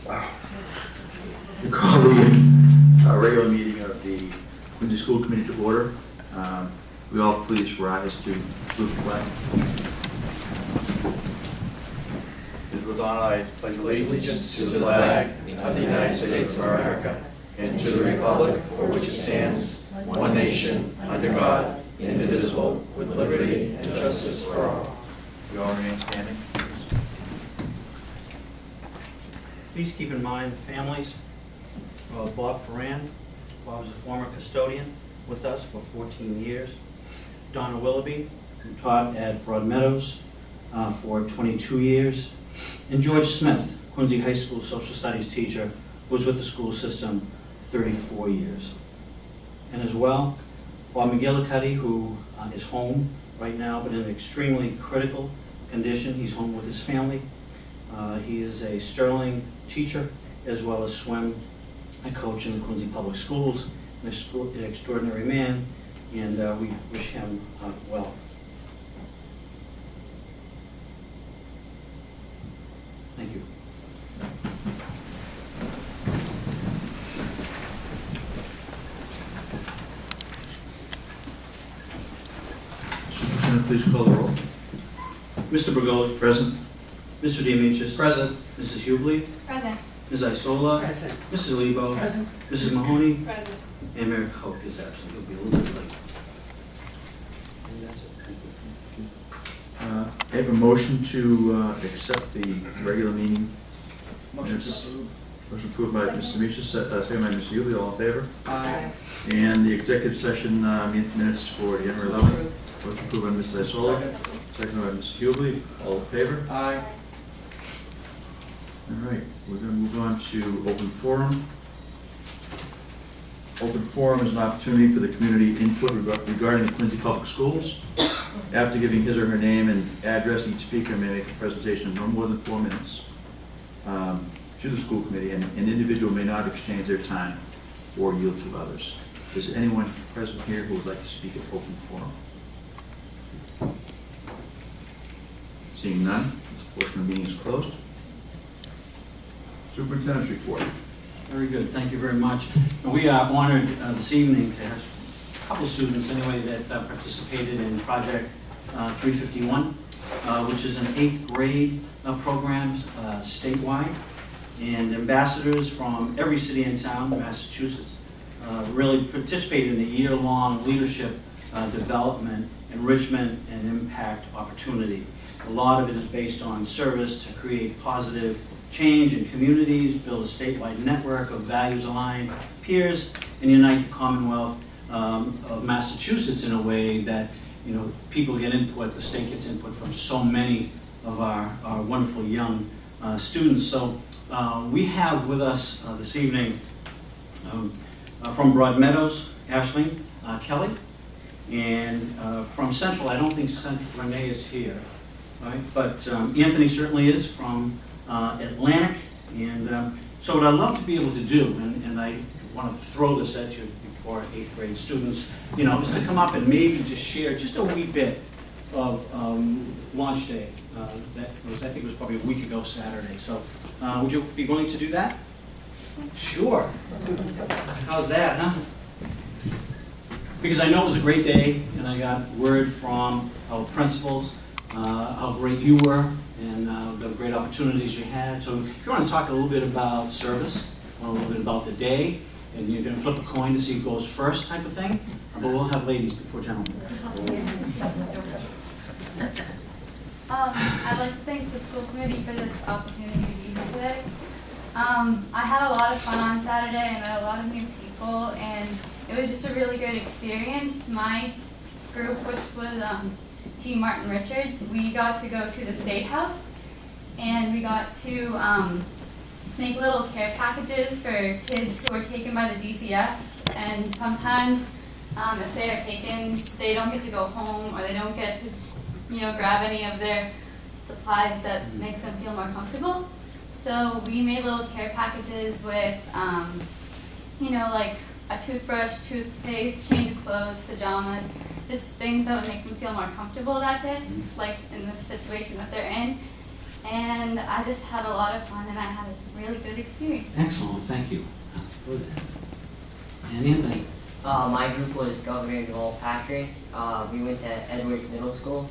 We call the regular meeting of the Quincy School Committee to order. We all please rise to salute the flag. With honor, I pledge allegiance to the flag of the United States of America and to the republic for which it stands, one nation, under God, indivisible, with liberty and justice for all. We all remain standing. Please keep in mind the families of Bob Ferrand. Bob is a former custodian with us for 14 years. Donna Willoughby, who taught at Broadmeadows for 22 years. And George Smith, Quincy High School social studies teacher, who was with the school system 34 years. And as well, Bob McGillicuddy, who is home right now, but in an extremely critical condition. He's home with his family. He is a sterling teacher, as well as swim and coach in the Quincy Public Schools, an extraordinary man, and we wish him well. Thank you. Superintendent, please call the roll. Mr. Bergoli. Present. Mr. Demichis. Present. Mrs. Hubley. Present. Ms. Isola. Present. Mrs. Lebo. Present. Mrs. Mahoney. Present. And Mayor Koch is absent. He'll be a little bit late. And that's it. I have a motion to accept the regular meeting. Motion minutes. approved. Motion approved by Mr. Demichis, second by Mr. Hubie, all in favor? Aye. And the executive session minutes for January 11th. Motion approved by Ms. Isola, Second. second by Mr. Hubie, all in favor? Aye. All right, we're going to move on to open forum. Open forum is an opportunity for the community input regarding the Quincy Public Schools. After giving his or her name and address, each speaker may make a presentation of no more than 4 minutes to the school committee, and an individual may not exchange their time or yield to others. Is anyone present here who would like to speak at open forum? Seeing none, this portion of the meeting is closed. Superintendent's report. Very good, thank you very much. We are honored this evening to have a couple students anyway that participated in Project 351, which is an 8th grade program statewide. And ambassadors from every city and town in Massachusetts really participated in a year-long leadership development, enrichment, and impact opportunity. A lot of it is based on service to create positive change in communities, build a statewide network of values-aligned peers, and unite the Commonwealth of Massachusetts in a way that, you know, people get input, the state gets input from so many of our wonderful young students. So we have with us this evening from Broadmeadows, Aisling Kelly, and from Central, I don't think Renee is here, right? But Anthony certainly is from Atlantic, and so what I'd love to be able to do, and I want to throw this at you before 8th grade students, you know, is to come up and maybe just share just a wee bit of launch day. That was, I think it was probably a week ago Saturday. So would you be willing to do that? Sure. How's that, huh? Because I know it was a great day, and I got word from our principals how great you were and the great opportunities you had. So if you want to talk a little bit about service, or a little bit about the day, and you're going to flip a coin to see who goes first type of thing, but we'll have ladies before gentlemen. I'd like to thank the school committee for this opportunity to be here today. I had a lot of fun on Saturday. I met a lot of new people, and it was just a really good experience. My group, which was Team Martin Richards, we got to go to the State House, and we got to make little care packages for kids who were taken by the DCF, and sometimes if they are taken, they don't get to go home, or they don't get to, you know, grab any of their supplies that makes them feel more comfortable. So we made little care packages with, you know, like a toothbrush, toothpaste, change of clothes, pajamas, just things that would make them feel more comfortable that day, like in the situation that they're in. and I just had a lot of fun and I had a really good experience. Excellent, thank you. And Anthony? My group was Governor Joel Patrick. We went to Edwards Middle School,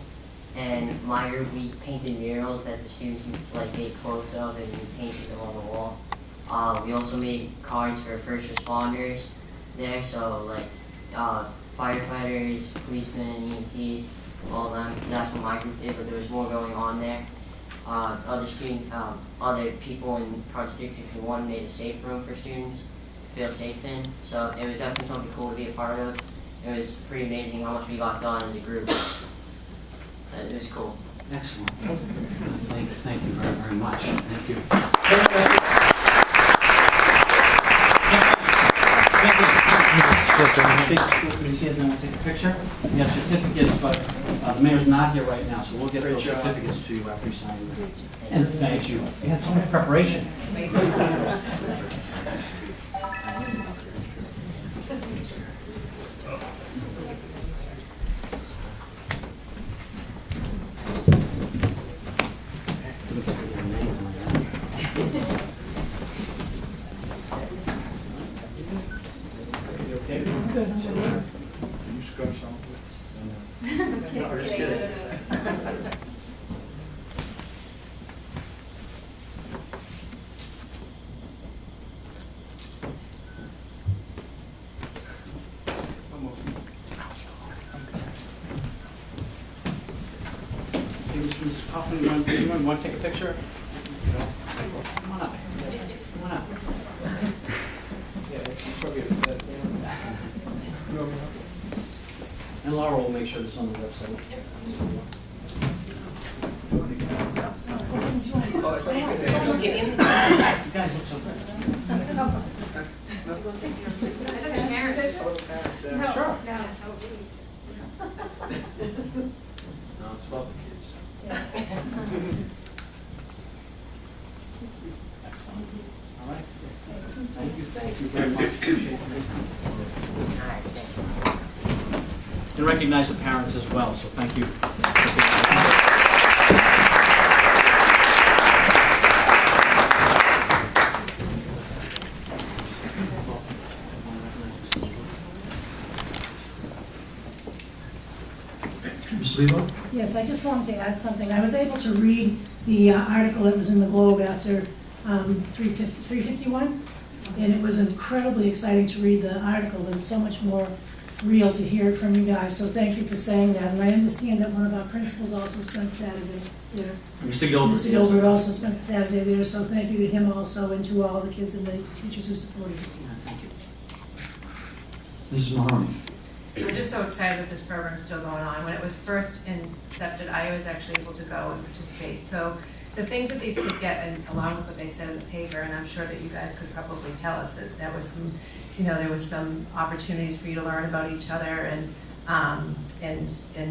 and my group, we painted murals that the students like made quotes of, and we painted them on the wall. We also made cards for first responders there, so like firefighters, policemen, EMTs, all of them. So that's what my group did, but there was more going on there. Other people in Project 351 made a safe room for students to feel safe in. So it was definitely something cool to be a part of. It was pretty amazing how much we got done as a group. It was cool. Excellent. Thank you very, very much. Thank you. He says, "I'm going to take a picture." We have certificates, but the mayor's not here right now, so we'll get those certificates to you after you sign them. And thank you. You had so much preparation. Mr. Kaufman, you want to take a picture? Come on up. Come on up. And Laura will make sure this is on the website. You guys look so good. Sure. No, it's about the kids. Excellent. All right. Thank you very much. Appreciate it. And recognize the parents as well, so thank you. Ms. Lebo? Yes, I just wanted to add something. I was able to read the article that was in the Globe after 351, and it was incredibly exciting to read the article, and so much more real to hear it from you guys, so thank you for saying that. And I understand that one of our principals also spent Saturday there. Mr. Gilbert. Mr. Gilbert also spent Saturday there, so thank you to him also, and to all the kids and the teachers who supported him. Thank you. Mrs. Mahoney? We're just so excited that this program is still going on. When it was first incepted, I was actually able to go and participate. So the things that these kids get, and along with what they said in the paper, and I'm sure that you guys could probably tell us that there was some, there was some opportunities for you to learn about each other and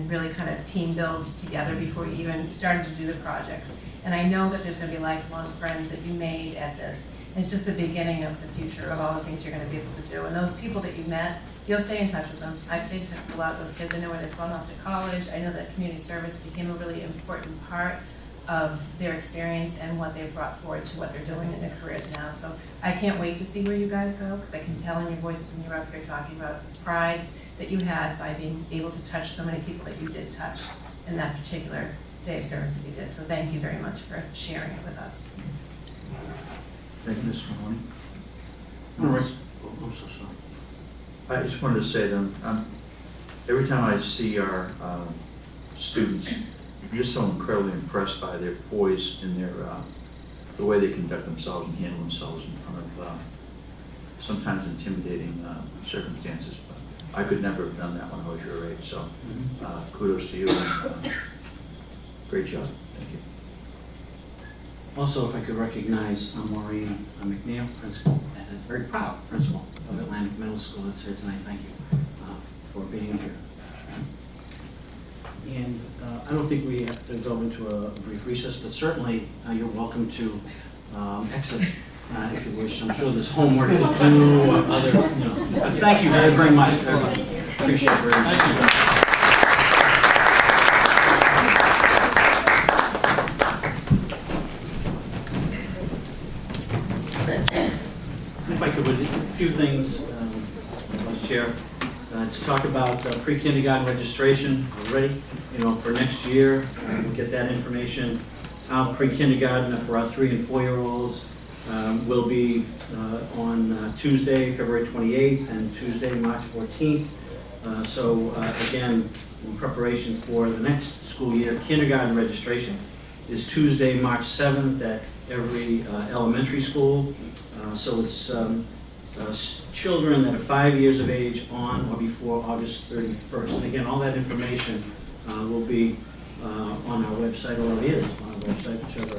really kind of team build together before you even started to do the projects. And I know that there's going to be lifelong friends that you made at this. And it's just the beginning of the future of all the things you're going to be able to do. And those people that you met, you'll stay in touch with them. I've stayed in touch with a lot of those kids. I know where they've gone off to college. I know that community service became a really important part of their experience and what they've brought forward to what they're doing in their careers now. So I can't wait to see where you guys go, because I can tell in your voices when you're up here talking about the pride that you had by being able to touch so many people that you did touch in that particular day of service that you did. So thank you very much for sharing it with us. Thank you, Ms. Mahoney. I'm so sorry. I just wanted to say that every time I see our students, I'm just so incredibly impressed by their poise and the way they conduct themselves and handle themselves in front of sometimes intimidating circumstances. But I could never have done that when I was your age. So kudos to you. And, great job. Thank you. Also, if I could recognize Maureen McNeil, principal, and a very proud principal of Atlantic Middle School that's here tonight. Thank you for being here. And I don't think we have to go into a brief recess, but certainly you're welcome to exit if you wish. I'm sure there's homework to do or other, But thank you very, very much. Appreciate it very much. Thank you. If I could, a few things, Vice Chair, to talk about pre-kindergarten registration already. You know, for next year, we'll get that information out. Pre-kindergarten for our 3 and 4-year-olds will be on Tuesday, February 28th, and Tuesday, March 14th. Again, in preparation for the next school year, kindergarten registration is Tuesday, March 7th at every elementary school. So it's children that are 5 years of age on or before August 31st. And again, all that information will be on our website, or it is on our website, whichever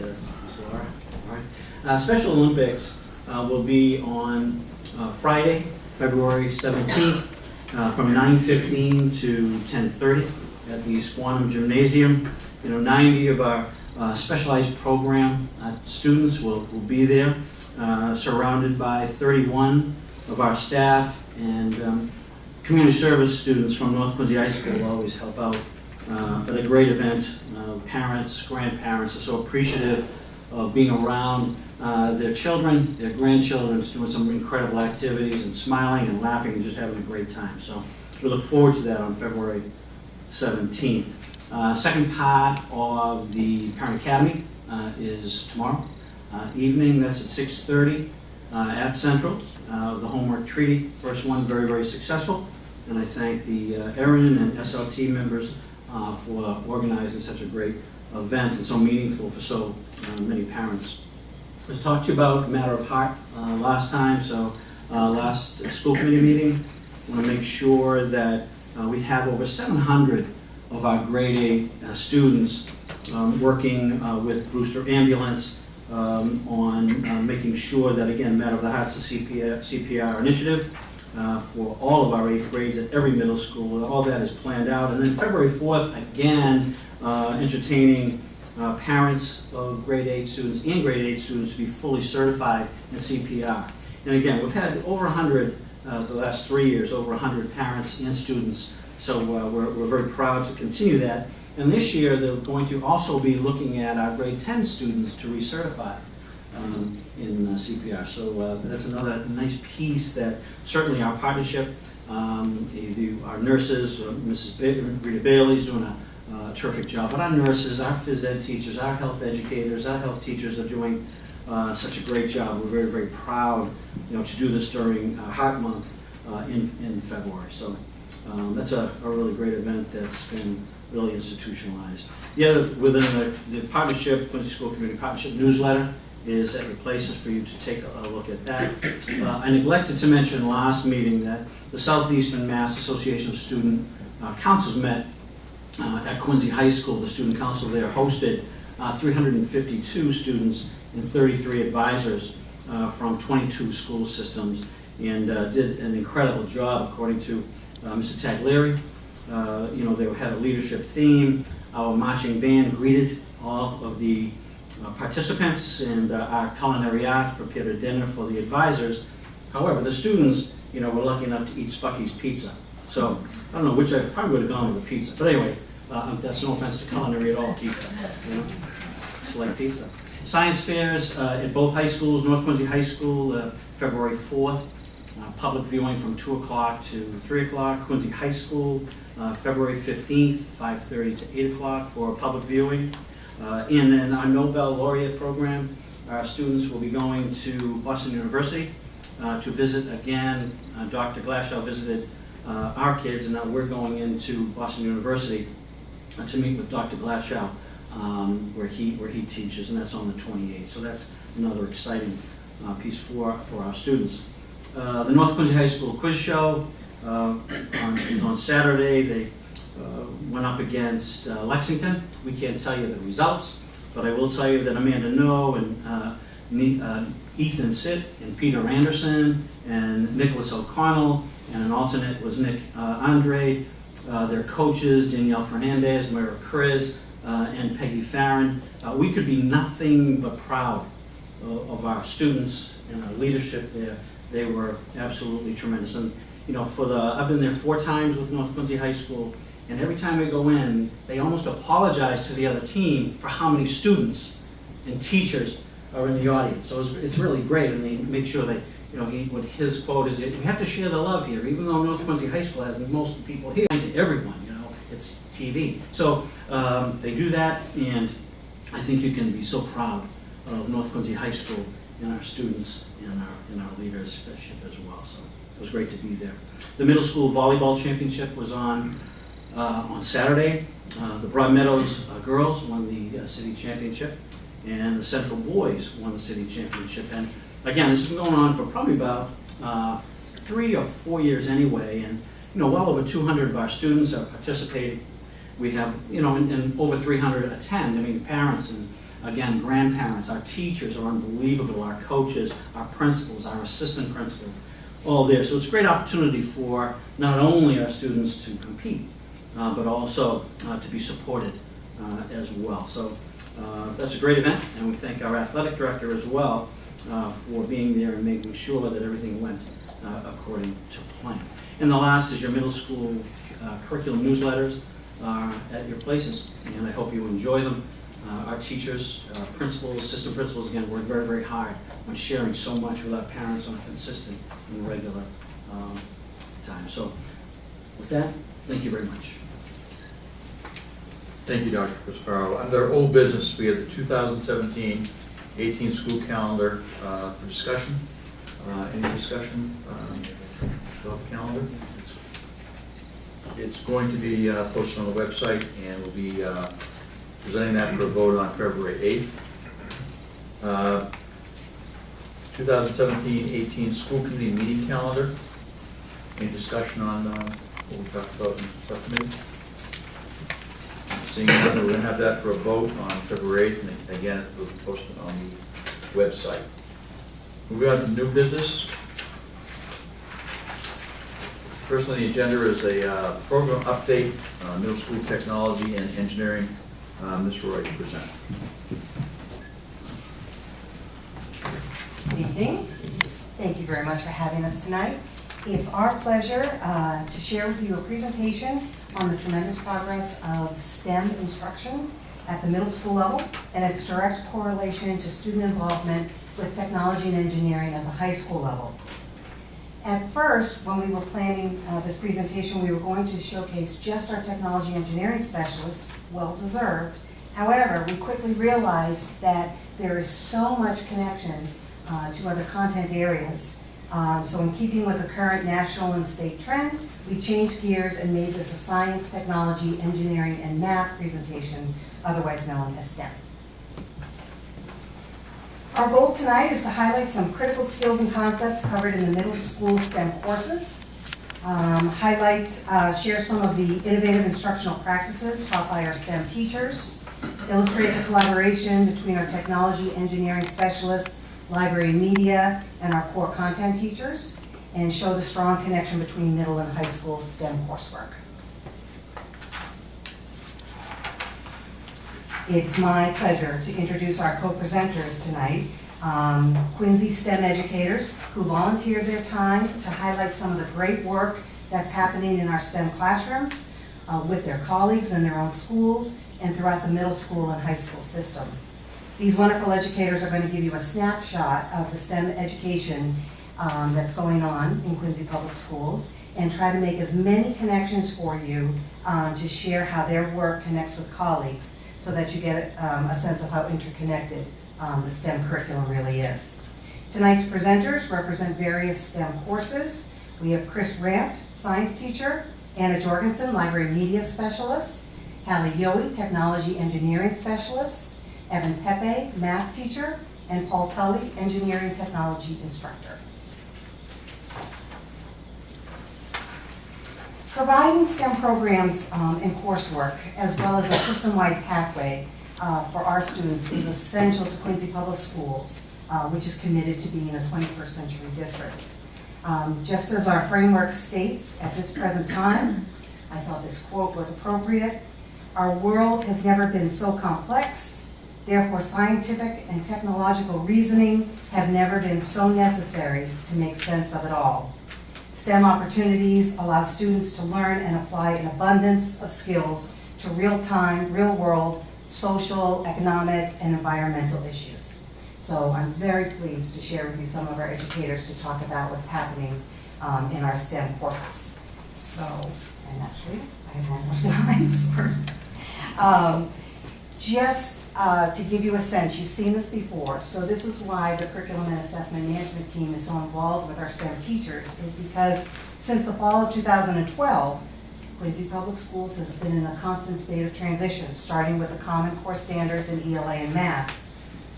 is Laura. All right. Special Olympics will be on Friday, February 17th, from 9:15 to 10:30 at the Squantum Gymnasium. You know, 90 of our specialized program students will be there, surrounded by 31 of our staff, and community service students from North Quincy High School will always help out at a great event. Parents, grandparents are so appreciative of being around their children, their grandchildren, doing some incredible activities and smiling and laughing and just having a great time. So we look forward to that on February 17th. Second part of the Parent Academy is tomorrow evening. That's at 6:30 at Central. The homework treaty, first one, very, very successful. And I thank the Erin and SLT members for organizing such a great event and so meaningful for so many parents. I talked to you about a matter of heart last time, so last school committee meeting, I want to make sure that we have over 700 of our grade 8 students working with Brewster Ambulance on making sure that, again, Matter of the Heart's a CPR initiative for all of our 8th grades at every middle school. All that is planned out. And then February 4th, again, entertaining parents of grade 8 students and grade 8 students to be fully certified in CPR. And again, we've had over 100, the last 3 years, over 100 parents and students. So we're very proud to continue that. And this year, they're going to also be looking at our grade 10 students to recertify in CPR. So that's another nice piece that certainly our partnership, our nurses, Mrs. Rita Bailey's doing a terrific job, but our nurses, our phys ed teachers, our health educators, our health teachers are doing such a great job. We're very, very proud, to do this during Heart Month in February. So that's a really great event that's been really institutionalized. The other, within the partnership, Quincy School Community Partnership newsletter is at your places for you to take a look at that. I neglected to mention last meeting that the Southeastern Mass Association of Student Councils met at Quincy High School. The student council there hosted 352 students and 33 advisors from 22 school systems, and did an incredible job, according to Mr. Taglieri. They had a leadership theme. Our marching band greeted all of the participants, and our culinary arts prepared a dinner for the advisors. However, the students, were lucky enough to eat Spucky's pizza. So I don't know which, I probably would have gone with the pizza. But anyway, that's no offense to culinary at all, Keith. Select pizza. Science fairs at both high schools, North Quincy High School, February 4th. Public viewing from 2 o'clock to 3 o'clock. Quincy High School, February 15th, 5:30 to 8 o'clock for public viewing. And then our Nobel Laureate program, our students will be going to Boston University to visit again. Dr. Glashow visited our kids, and now we're going into Boston University to meet with Dr. Glashow, where he teaches, and that's on the 28th. So that's another exciting piece for our students. The North Quincy High School Quiz Show was on Saturday. They went up against Lexington. We can't tell you the results, but I will tell you that Amanda No and Ethan Sitt and Peter Anderson and Nicholas O'Connell, and an alternate was Nick Andre. Their coaches, Danielle Fernandez, Moira Chris, and Peggy Farron. We could be nothing but proud of our students and our leadership there. They were absolutely tremendous. And I've been there 4 times with North Quincy High School, and every time we go in, they almost apologize to the other team for how many students and teachers are in the audience. So it's really great, and they make sure that, you know, what his quote is, we have to share the love here, even though North Quincy High School has most of the people here, to everyone, you know, it's TV. So they do that, and I think you can be so proud of North Quincy High School and our students and our leadership as well. So it was great to be there. The middle school volleyball championship was on Saturday. The Broad Meadows girls won the city championship, and the Central boys won the city championship. And again, this has been going on for probably about 3 or 4 years anyway, and you know, well over 200 of our students have participated. We have, you know, and over 300 attend. I mean, parents and again, grandparents, our teachers are unbelievable, our coaches, our principals, our assistant principals, all there. So it's a great opportunity for not only our students to compete, but also to be supported as well. So that's a great event, and we thank our athletic director as well for being there and making sure that everything went according to plan. And the last is your middle school curriculum newsletters at your places, and I hope you enjoy them. Our teachers, principals, assistant principals, again, work very, very hard on sharing so much with our parents on a consistent and regular time. So with that, thank you very much. Thank you, Dr. Crisparro. Under old business, we have the 2017-18 school calendar for discussion. Any discussion about the calendar? It's going to be posted on the website, and we'll be presenting that for a vote on February 8th. 2017-18 school committee meeting calendar. Any discussion on what we talked about in subcommittee? Seeing none, we're going to have that for a vote on February 8th, and again, it will be posted on the website. Moving on to new business. First on the agenda is a program update, middle school technology and engineering. Ms. Roy to present. Good evening. Thank you very much for having us tonight. It's our pleasure to share with you a presentation on the tremendous progress of STEM instruction at the middle school level and its direct correlation to student involvement with technology and engineering at the high school level. At first, when we were planning this presentation, we were going to showcase just our technology engineering specialists, well deserved. However, we quickly realized that there is so much connection to other content areas. So in keeping with the current national and state trend, we changed gears and made this a science, technology, engineering, and math presentation, otherwise known as STEM. Our goal tonight is to highlight some critical skills and concepts covered in the middle school STEM courses, share some of the innovative instructional practices taught by our STEM teachers, illustrate the collaboration between our technology engineering specialists, library and media, and our core content teachers, and show the strong connection between middle and high school STEM coursework. It's my pleasure to introduce our co-presenters tonight, Quincy STEM educators who volunteered their time to highlight some of the great work that's happening in our STEM classrooms with their colleagues in their own schools and throughout the middle school and high school system. These wonderful educators are going to give you a snapshot of the STEM education that's going on in Quincy Public Schools and try to make as many connections for you to share how their work connects with colleagues, so that you get a sense of how interconnected the STEM curriculum really is. Tonight's presenters represent various STEM courses. We have Chris Rampt, science teacher, Anna Jorgensen, library media specialist, Hallie Yohe, technology engineering specialist, Evan Pepe, math teacher, and Paul Tully, engineering technology instructor. Providing STEM programs and coursework, as well as a system-wide pathway for our students, is essential to Quincy Public Schools, which is committed to being a 21st century district. Just as our framework states at this present time, I thought this quote was appropriate, "Our world has never been so complex, therefore scientific and technological reasoning have never been so necessary to make sense of it all." STEM opportunities allow students to learn and apply an abundance of skills to real-time, real-world, social, economic, and environmental issues. So I'm very pleased to share with you some of our educators to talk about what's happening in our STEM courses. So, and actually, I have one more slide, sorry. Just to give you a sense, you've seen this before, so this is why the Curriculum and Assessment Management team is so involved with our STEM teachers, is because since the fall of 2012, Quincy Public Schools has been in a constant state of transition, starting with the Common Core Standards in ELA and Math.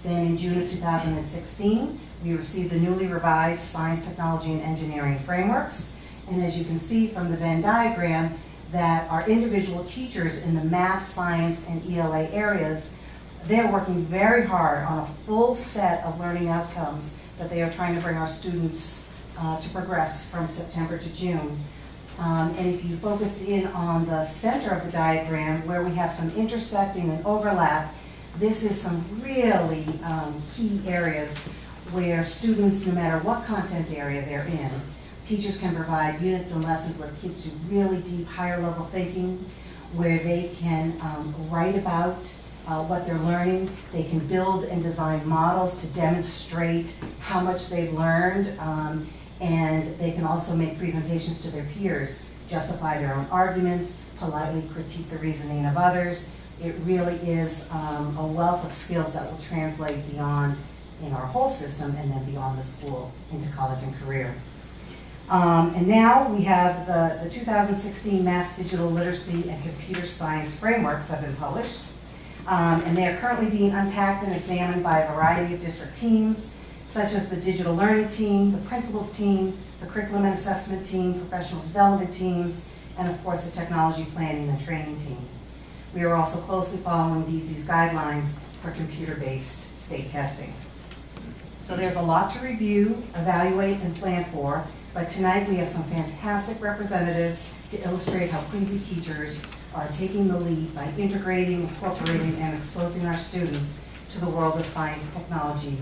Then in June of 2016, we received the newly revised Science, Technology, and Engineering frameworks. And as you can see from the Venn diagram, that our individual teachers in the math, science, and ELA areas, they're working very hard on a full set of learning outcomes that they are trying to bring our students to progress from September to June. And if you focus in on the center of the diagram where we have some intersecting and overlap, this is some really key areas where students, no matter what content area they're in, teachers can provide units and lessons where kids do really deep, higher level thinking, where they can write about what they're learning. They can build and design models to demonstrate how much they've learned, and they can also make presentations to their peers, justify their own arguments, politely critique the reasoning of others. It really is a wealth of skills that will translate beyond in our whole system and then beyond the school into college and career. And now we have the 2016 Mass Digital Literacy and Computer Science frameworks have been published. And they are currently being unpacked and examined by a variety of district teams, such as the Digital Learning Team, the Principals Team, the Curriculum and Assessment Team, Professional Development Teams, and of course the Technology Planning and Training Team. We are also closely following DC's guidelines for computer-based state testing. So there's a lot to review, evaluate, and plan for, but tonight we have some fantastic representatives to illustrate how Quincy teachers are taking the lead by integrating, incorporating, and exposing our students to the world of science, technology,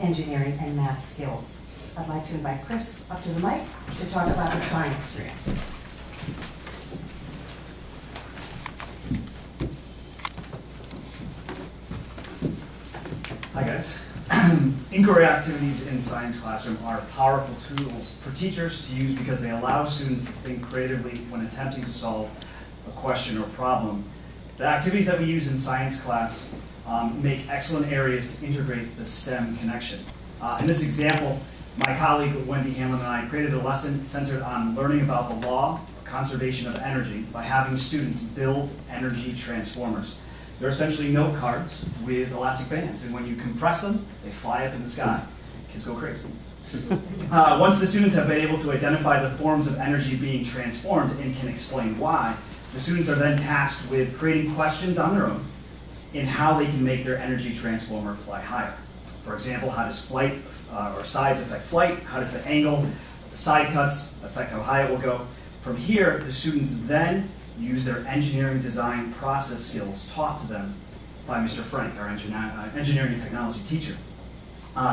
engineering, and math skills. I'd like to invite Chris up to the mic to talk about the science strand. Hi guys. Inquiry activities in science classroom are powerful tools for teachers to use because they allow students to think creatively when attempting to solve a question or problem. The activities that we use in science class make excellent areas to integrate the STEM connection. In this example, my colleague Wendy Hamlin and I created a lesson centered on learning about the law of conservation of energy by having students build energy transformers. They're essentially note cards with elastic bands, and when you compress them, they fly up in the sky. Kids go crazy. Once the students have been able to identify the forms of energy being transformed and can explain why, the students are then tasked with creating questions on their own in how they can make their energy transformer fly higher. For example, how does flight or size affect flight? How does the angle, the side cuts affect how high it will go? From here, the students then use their engineering design process skills taught to them by Mr. Frank, our engineering and technology teacher.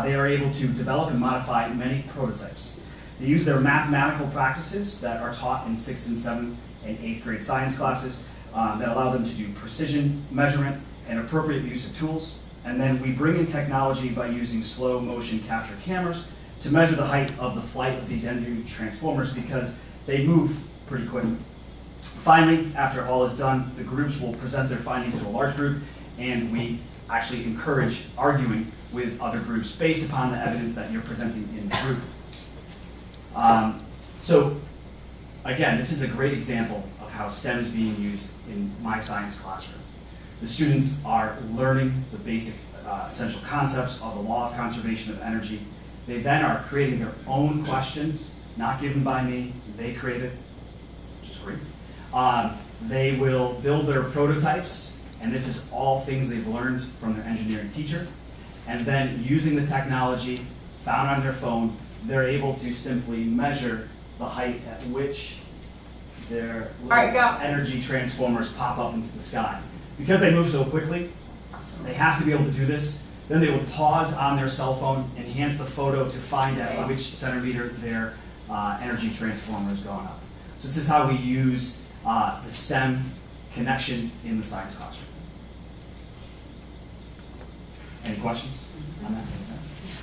They are able to develop and modify many prototypes. They use their mathematical practices that are taught in 6th and 7th and 8th grade science classes that allow them to do precision measurement and appropriate use of tools. And then we bring in technology by using slow motion capture cameras to measure the height of the flight of these energy transformers because they move pretty quickly. Finally, after all is done, the groups will present their findings to a large group, and we actually encourage arguing with other groups based upon the evidence that you're presenting in the group. So, again, this is a great example of how STEM is being used in my science classroom. The students are learning the basic essential concepts of the law of conservation of energy. They then are creating their own questions, not given by me, they created, which is great. They will build their prototypes, and this is all things they've learned from their engineering teacher. And then using the technology found on their phone, they're able to simply measure the height at which their energy transformers pop up into the sky. Because they move so quickly, they have to be able to do this. Then they would pause on their cell phone, enhance the photo to find at which centimeter their energy transformer is going up. So this is how we use the STEM connection in the science classroom. Any questions on that?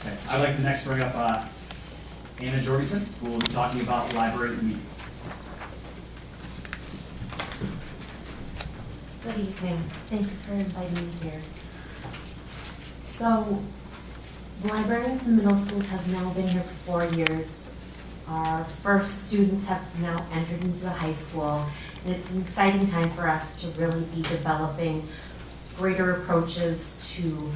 Okay, I'd like to next bring up Anna Jorgensen, who will be talking about library media. Good evening. Thank you for inviting me here. So, librarians in the middle schools have now been here for 4 years. Our first students have now entered into the high school, and it's an exciting time for us to really be developing greater approaches to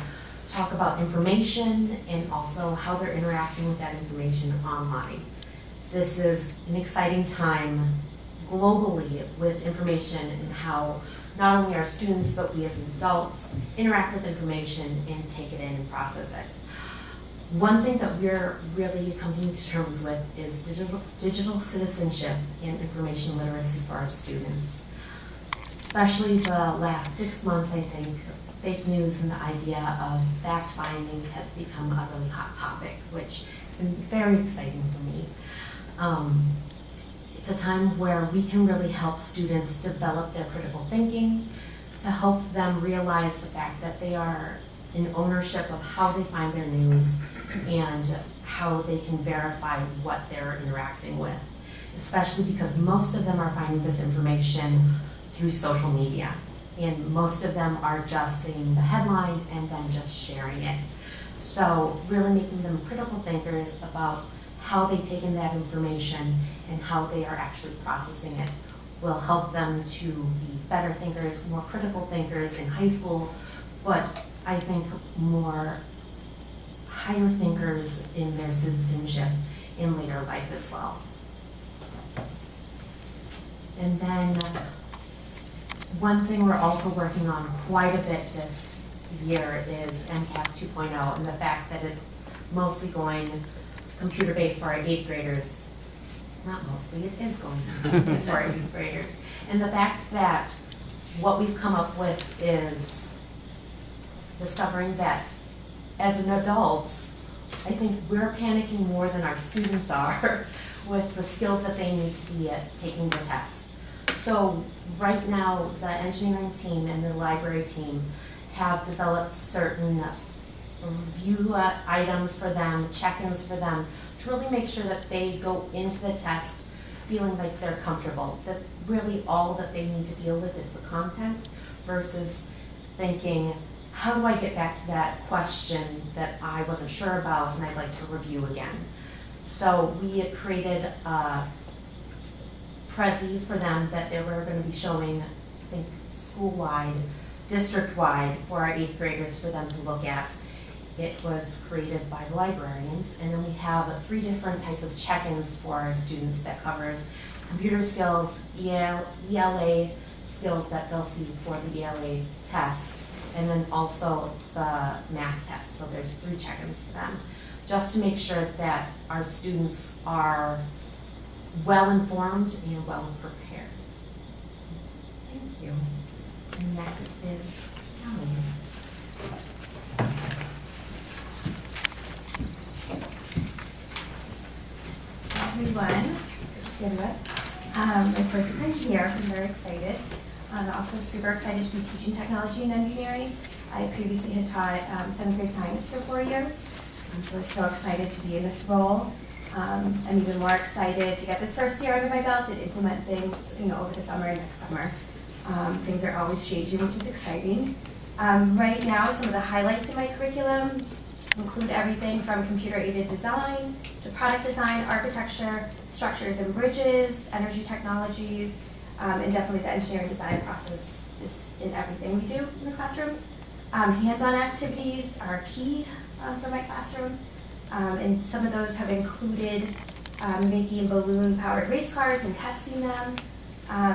talk about information and also how they're interacting with that information online. This is an exciting time globally with information and how not only our students, but we as adults interact with information and take it in and process it. One thing that we're really coming to terms with is digital citizenship and information literacy for our students. Especially the last 6 months, I think, fake news and the idea of fact-finding has become a really hot topic, which has been very exciting for me. It's a time where we can really help students develop their critical thinking, to help them realize the fact that they are in ownership of how they find their news and how they can verify what they're interacting with, especially because most of them are finding this information through social media. And most of them are just seeing the headline and then just sharing it. So really making them critical thinkers about how they take in that information and how they are actually processing it will help them to be better thinkers, more critical thinkers in high school, but I think more higher thinkers in their citizenship in later life as well. And then one thing we're also working on quite a bit this year is MCAS 2.0 and the fact that it's mostly going computer-based for our 8th graders. Not mostly, it is going computer-based for our 8th graders. And the fact that what we've come up with is discovering that as an adult, I think we're panicking more than our students are with the skills that they need to be at taking the test. So right now, the engineering team and the library team have developed certain review items for them, check-ins for them, to really make sure that they go into the test feeling like they're comfortable, that really all that they need to deal with is the content versus thinking, how do I get back to that question that I wasn't sure about and I'd like to review again. So we had created a Prezi for them that they were going to be showing, I think, school-wide, district-wide for our 8th graders for them to look at. It was created by the librarians, and then we have 3 different types of check-ins for our students that covers computer skills, ELA skills that they'll see for the ELA test, and then also the math test. So there's 3 check-ins for them, just to make sure that our students are well-informed and well-prepared. Thank you. And next is Kelly. Everyone, Cindy. My first time here, I'm very excited. I'm also super excited to be teaching technology and engineering. I previously had taught 7th grade science for 4 years, so I'm so excited to be in this role. I'm even more excited to get this first year under my belt and implement things, over the summer and next summer. Things are always changing, which is exciting. Right now, some of the highlights in my curriculum include everything from computer-aided design to product design, architecture, structures and bridges, energy technologies, and definitely the engineering design process is in everything we do in the classroom. Hands-on activities are key for my classroom, and some of those have included making balloon-powered race cars and testing them,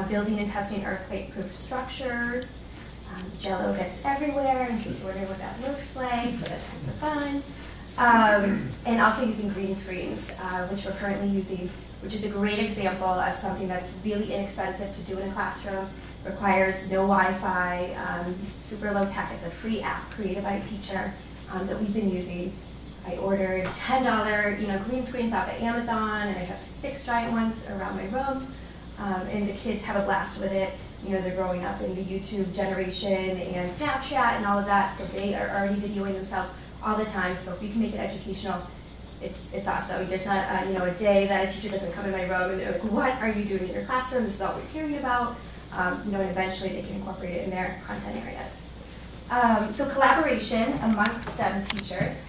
building and testing earthquake-proof structures. Jello gets everywhere, in case you're wondering what that looks like, but that's kind of fun. And also using green screens, which we're currently using, which is a great example of something that's really inexpensive to do in a classroom, requires no Wi-Fi, super low tech. It's a free app created by a teacher that we've been using. I ordered $10 green screens off of Amazon, and I have 6 giant ones around my room. And the kids have a blast with it. they're growing up in the YouTube generation and Snapchat and all of that, so they are already videoing themselves all the time. So if we can make it educational, it's awesome. There's not a day that a teacher doesn't come in my room and they're like, what are you doing in your classroom? This is all we're hearing about. And eventually they can incorporate it in their content areas. So collaboration amongst STEM teachers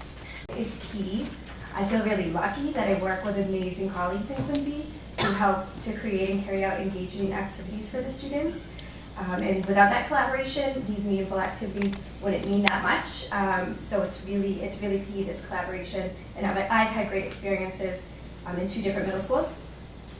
is key. I feel really lucky that I work with amazing colleagues in Quincy who help to create and carry out engaging activities for the students. And without that collaboration, these meaningful activities wouldn't mean that much. So it's really key, this collaboration. And I've had great experiences in 2 different middle schools.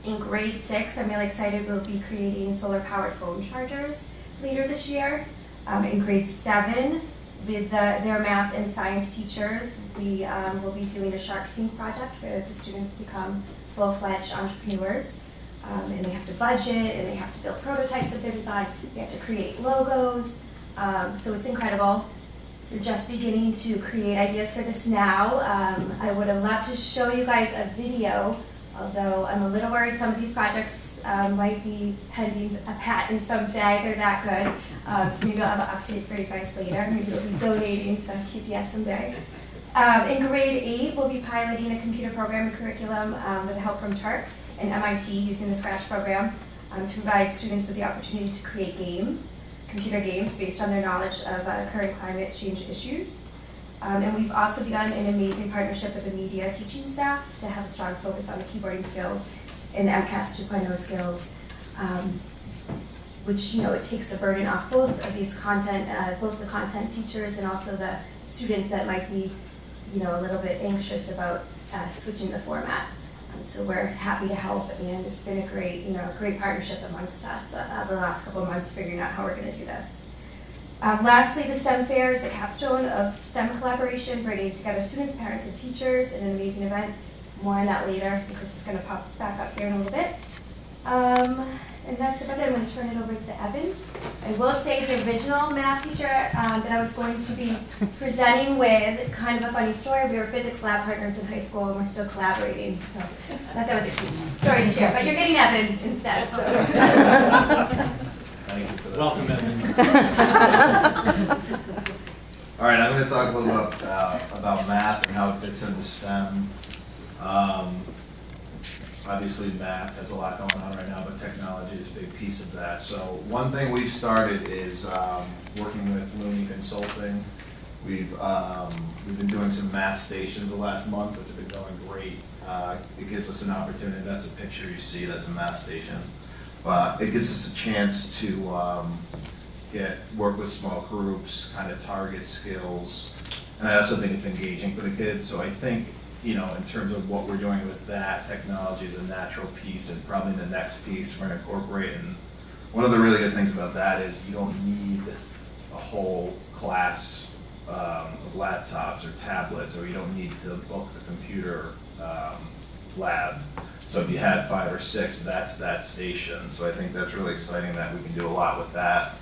In grade 6, I'm really excited, we'll be creating solar-powered phone chargers later this year. In grade 7, with their math and science teachers, we will be doing a Shark Tank project where the students become full-fledged entrepreneurs. And they have to budget, and they have to build prototypes of their design, they have to create logos. So it's incredible. They're just beginning to create ideas for this now. I would have loved to show you guys a video, although I'm a little worried some of these projects might be pending a patent someday. They're that good. So maybe I'll have an update for you guys later. Maybe we'll be donating to QPS someday. In grade 8, we'll be piloting a computer programming curriculum with help from Turk and MIT using the Scratch program to provide students with the opportunity to create games, computer games, based on their knowledge of current climate change issues. And we've also begun an amazing partnership with the media teaching staff to have a strong focus on the keyboarding skills and the MCAS 2.0 skills, which, it takes the burden off both of these content, both the content teachers and also the students that might be, a little bit anxious about switching the format. So we're happy to help, and it's been a great, great partnership amongst us the last couple of months figuring out how we're going to do this. Lastly, the STEM Fair is the capstone of STEM collaboration, bringing together students, parents, and teachers in an amazing event. More on that later, because it's going to pop back up here in a little bit. And that's about it. I'm going to turn it over to Evan. I will say the original math teacher that I was going to be presenting with, kind of a funny story. We were physics lab partners in high school, and we're still collaborating. So I thought that was a cute story to share. But you're getting Evan instead. So. Thank you for that. Welcome, Evan. All right, I'm going to talk a little bit about math and how it fits into STEM. Obviously, math has a lot going on right now, but technology is a big piece of that. So one thing we've started is working with Looney Consulting. We've been doing some math stations the last month, which have been going great. It gives us an opportunity. That's a picture you see. That's a math station. It gives us a chance to work with small groups, kind of target skills, and I also think it's engaging for the kids. So I think, in terms of what we're doing with that, technology is a natural piece, and probably the next piece we're going to incorporate. And one of the really good things about that is you don't need a whole class of laptops or tablets, or you don't need to book the computer lab. So if you had 5 or 6, that's that station. So I think that's really exciting that we can do a lot with that.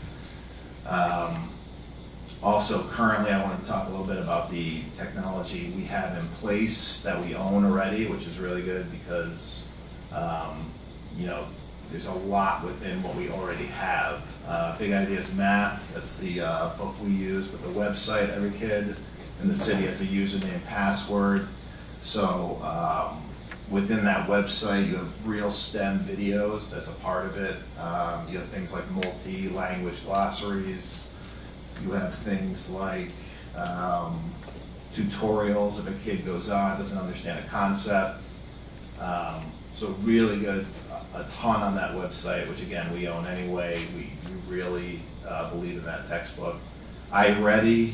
Also, currently, I want to talk a little bit about the technology we have in place that we own already, which is really good because, there's a lot within what we already have. Big Ideas Math, that's the book we use, with the website. Every kid in the city has a username and password. So within that website, you have real STEM videos. That's a part of it. You have things like multi-language glossaries. You have things like tutorials if a kid goes on, doesn't understand a concept. So really good, a ton on that website, which again, we own anyway. We really believe in that textbook. iReady,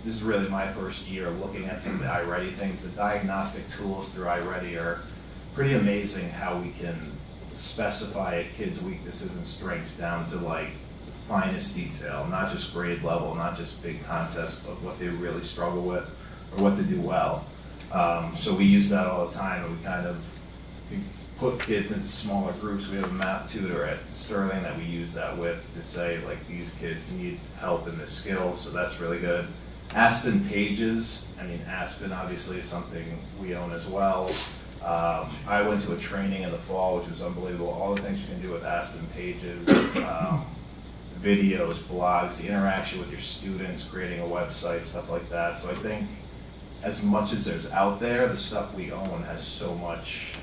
this is really my first year looking at some of the iReady things. The diagnostic tools through iReady are pretty amazing, how we can specify a kid's weaknesses and strengths down to like finest detail, not just grade level, not just big concepts, but what they really struggle with or what they do well. So we use that all the time, and we kind of put kids into smaller groups. We have a math tutor at Sterling that we use that with to say, like, these kids need help in this skill, so that's really good. Aspen Pages, Aspen obviously is something we own as well. I went to a training in the fall, which was unbelievable. All the things you can do with Aspen Pages, videos, blogs, the interaction with your students, creating a website, stuff like that. So I think as much as there's out there, the stuff we own has so much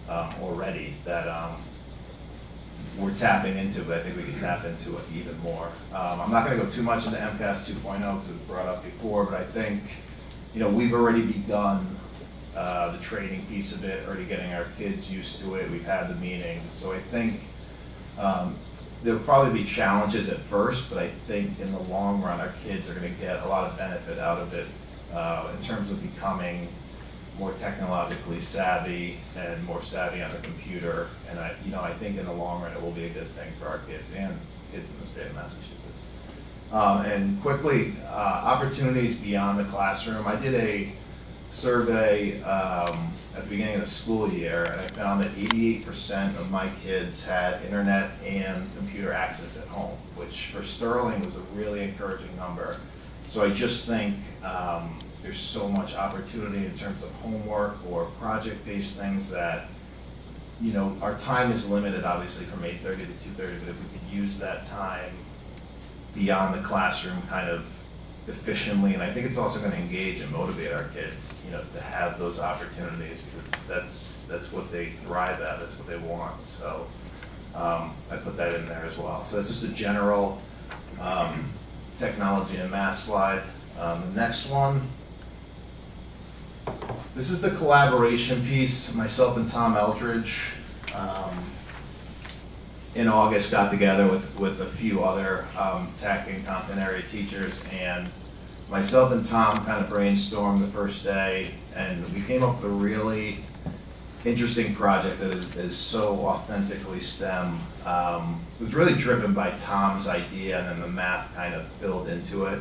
already that we're tapping into, but I think we can tap into it even more. I'm not going to go too much into MCAS 2.0 because it was brought up before, but I think, we've already begun the training piece of it, already getting our kids used to it. We've had the meetings. So I think there'll probably be challenges at first, but I think in the long run, our kids are going to get a lot of benefit out of it in terms of becoming more technologically savvy and more savvy on the computer. And I think in the long run, it will be a good thing for our kids and kids in the state of Massachusetts. And quickly, opportunities beyond the classroom. I did a survey at the beginning of the school year, and I found that 88% of my kids had internet and computer access at home, which for Sterling was a really encouraging number. So I just think there's so much opportunity in terms of homework or project-based things that, our time is limited, obviously, from 8:30 to 2:30, but if we could use that time beyond the classroom kind of efficiently, and I think it's also going to engage and motivate our kids, to have those opportunities, because that's what they thrive at, that's what they want. So I put that in there as well. So that's just a general technology and math slide. The next one, this is the collaboration piece. Myself and Tom Eldridge in August got together with a few other tech and content area teachers, and myself and Tom kind of brainstormed the first day, and we came up with a really interesting project that is so authentically STEM. It was really driven by Tom's idea, and then the math kind of filled into it.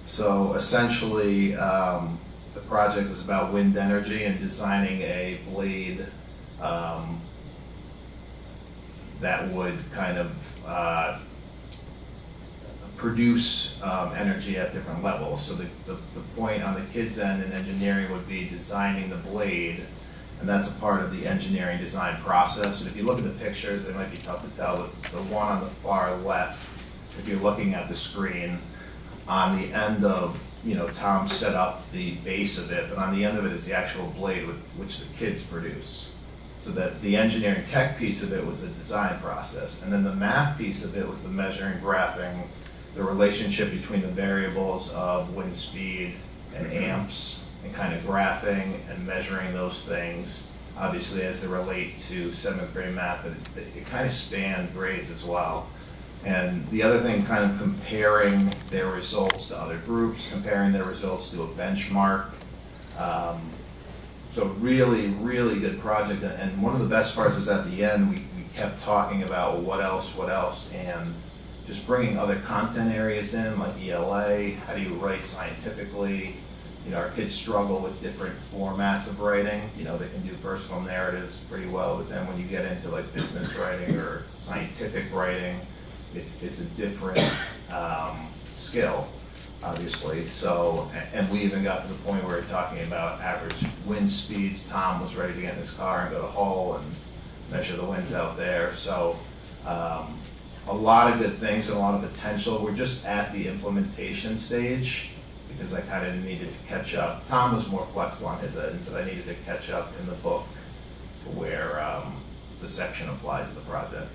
So essentially, the project was about wind energy and designing a blade that would kind of produce energy at different levels. So the point on the kids' end in engineering would be designing the blade, and that's a part of the engineering design process. And if you look at the pictures, it might be tough to tell, but the one on the far left, if you're looking at the screen, on the end of, Tom set up the base of it, but on the end of it is the actual blade which the kids produce. So that the engineering tech piece of it was the design process. And then the math piece of it was the measuring, graphing, the relationship between the variables of wind speed and amps, and kind of graphing and measuring those things, obviously as they relate to 7th grade math, but it kind of spanned grades as well. And the other thing, kind of comparing their results to other groups, comparing their results to a benchmark. So really, really good project. And one of the best parts was at the end, we kept talking about what else, and just bringing other content areas in, like ELA, how do you write scientifically? Our kids struggle with different formats of writing. They can do personal narratives pretty well, but then when you get into like business writing or scientific writing, it's a different skill, obviously. So, and we even got to the point where we're talking about average wind speeds. Tom was ready to get in his car and go to Hull and measure the winds out there. So a lot of good things and a lot of potential. We're just at the implementation stage because I kind of needed to catch up. Tom was more flexible on his end, but I needed to catch up in the book to where the section applied to the project.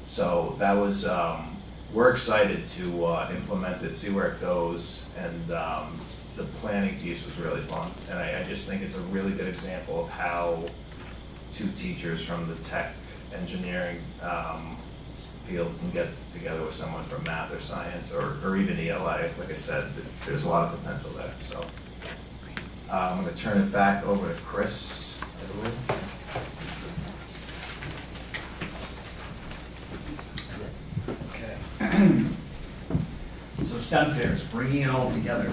So that was, we're excited to implement it, see where it goes, and the planning piece was really fun. And I just think it's a really good example of how two teachers from the tech engineering field can get together with someone from math or science or even ELA. Like I said, there's a lot of potential there. So I'm going to turn it back over to Chris, I believe. So STEM fairs, bringing it all together.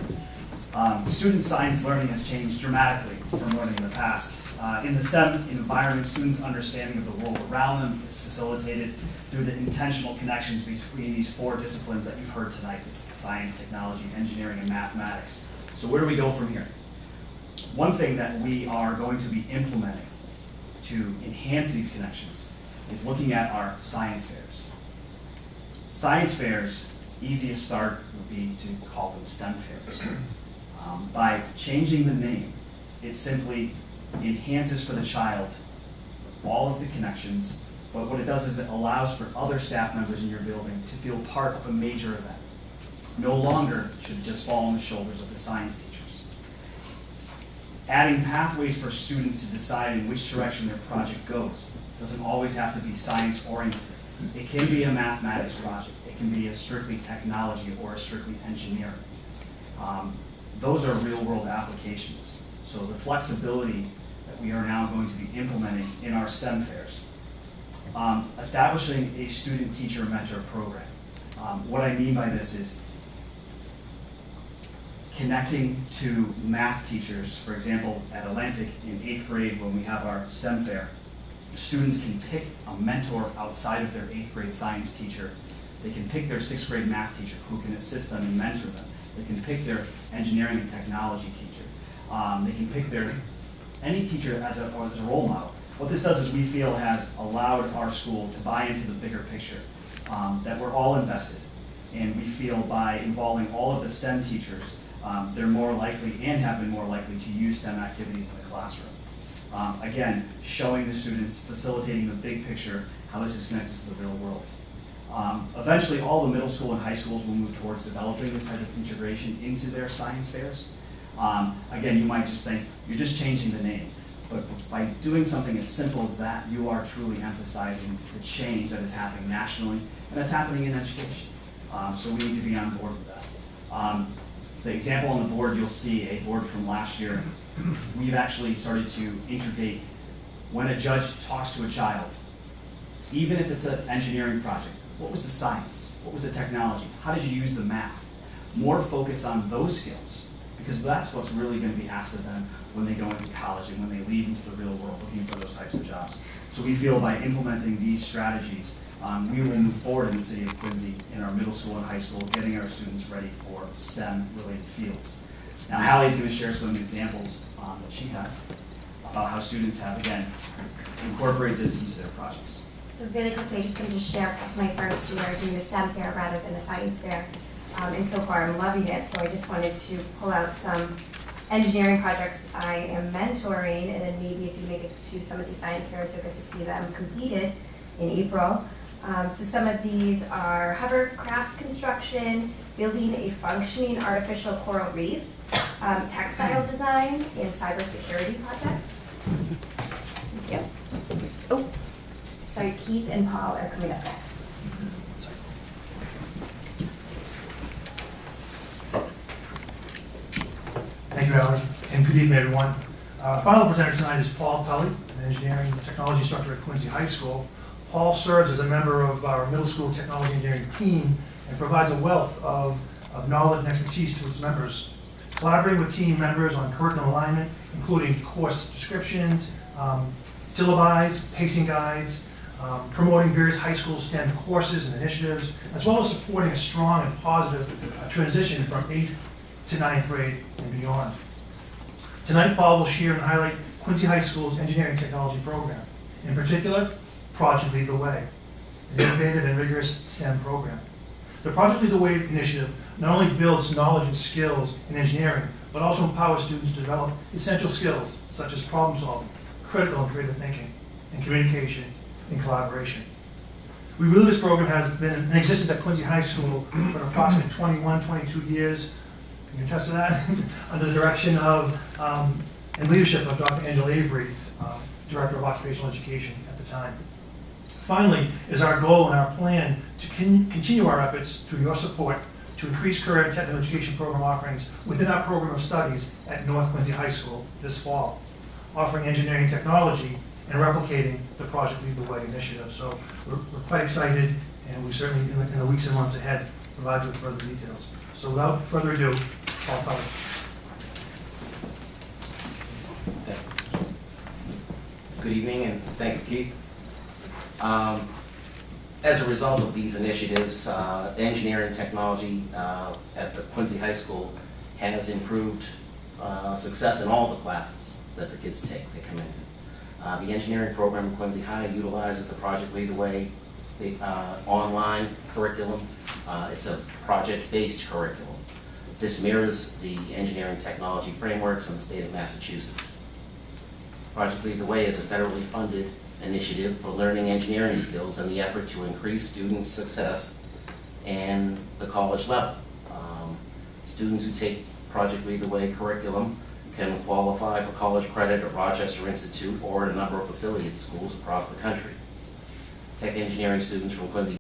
Student science learning has changed dramatically from learning in the past. In the STEM environment, students' understanding of the world around them is facilitated through the intentional connections between these four disciplines that you've heard tonight: this science, technology, engineering, and mathematics. So where do we go from here? One thing that we are going to be implementing to enhance these connections is looking at our science fairs. Science fairs, easiest start would be to call them STEM fairs. By changing the name, it simply enhances for the child all of the connections, but what it does is it allows for other staff members in your building to feel part of a major event. No longer should it just fall on the shoulders of the science teachers. Adding pathways for students to decide in which direction their project goes doesn't always have to be science-oriented. It can be a mathematics project. It can be a strictly technology or a strictly engineering. Those are real-world applications. So the flexibility that we are now going to be implementing in our STEM fairs. Establishing a student-teacher mentor program. What I mean by this is connecting to math teachers. For example, at Atlantic in 8th grade when we have our STEM fair, students can pick a mentor outside of their 8th grade science teacher. They can pick their 6th grade math teacher who can assist them and mentor them. They can pick their engineering and technology teacher. They can pick any teacher as a role model. What this does is we feel has allowed our school to buy into the bigger picture, that we're all invested. And we feel by involving all of the STEM teachers, they're more likely and have been more likely to use STEM activities in the classroom. Again, showing the students, facilitating the big picture, how this is connected to the real world. Eventually, all the middle school and high schools will move towards developing this type of integration into their science fairs. Again, you might just think, you're just changing the name. But by doing something as simple as that, you are truly emphasizing the change that is happening nationally, and that's happening in education. So we need to be on board with that. The example on the board, you'll see a board from last year. We've actually started to integrate when a judge talks to a child, even if it's an engineering project, what was the science? What was the technology? How did you use the math? More focus on those skills, because that's what's really going to be asked of them when they go into college and when they leave into the real world looking for those types of jobs. So we feel by implementing these strategies, we will move forward in the city of Quincy in our middle school and high school, getting our students ready for STEM-related fields. Now, Hallie's going to share some examples that she has about how students have, again, incorporated this into their projects. So really quickly, I just wanted to share, this is my first year doing the STEM fair rather than the science fair. And so far I'm loving it, so I just wanted to pull out some engineering projects I am mentoring, and then maybe if you make it to some of these science fairs, you'll get to see them completed in April. So some of these are hovercraft construction, building a functioning artificial coral reef, textile design, and cybersecurity projects. Thank you. Oh, sorry, Keith and Paul are coming up next. Thank you, Alan, and good evening, everyone. Final presenter tonight is Paul Tully, an engineering technology instructor at Quincy High School. Paul serves as a member of our middle school technology engineering team and provides a wealth of knowledge and expertise to its members. Collaborating with team members on curriculum alignment, including course descriptions, syllabi, pacing guides, promoting various high school STEM courses and initiatives, as well as supporting a strong and positive transition from 8th to 9th grade and beyond. Tonight, Paul will share and highlight Quincy High School's engineering technology program. In particular, Project Lead the Way, an innovative and rigorous STEM program. The Project Lead the Way initiative not only builds knowledge and skills in engineering, but also empowers students to develop essential skills such as problem solving, critical and creative thinking, and communication and collaboration. We believe this program has been in existence at Quincy High School for approximately 21, 22 years. Can you attest to that? Under the direction of and leadership of Dr. Angela Avery, Director of Occupational Education at the time. Finally, is our goal and our plan to continue our efforts through your support to increase career and technical education program offerings within our program of studies at North Quincy High School this fall, offering engineering and technology and replicating the Project Lead the Way initiative. So we're quite excited, and we certainly, in the weeks and months ahead, provide you with further details. So without further ado, Paul Tully. Good evening, and thank you, Keith. As a result of these initiatives, engineering technology at the Quincy High School has improved success in all the classes that the kids take. They come in. The engineering program at Quincy High utilizes the Project Lead the Way online curriculum. It's a project-based curriculum. This mirrors the engineering technology frameworks in the state of Massachusetts. Project Lead the Way is a federally funded initiative for learning engineering skills in the effort to increase student success and the college level. Students who take Project Lead the Way curriculum can qualify for college credit at Rochester Institute or at a number of affiliate schools across the country. Tech engineering students from Quincy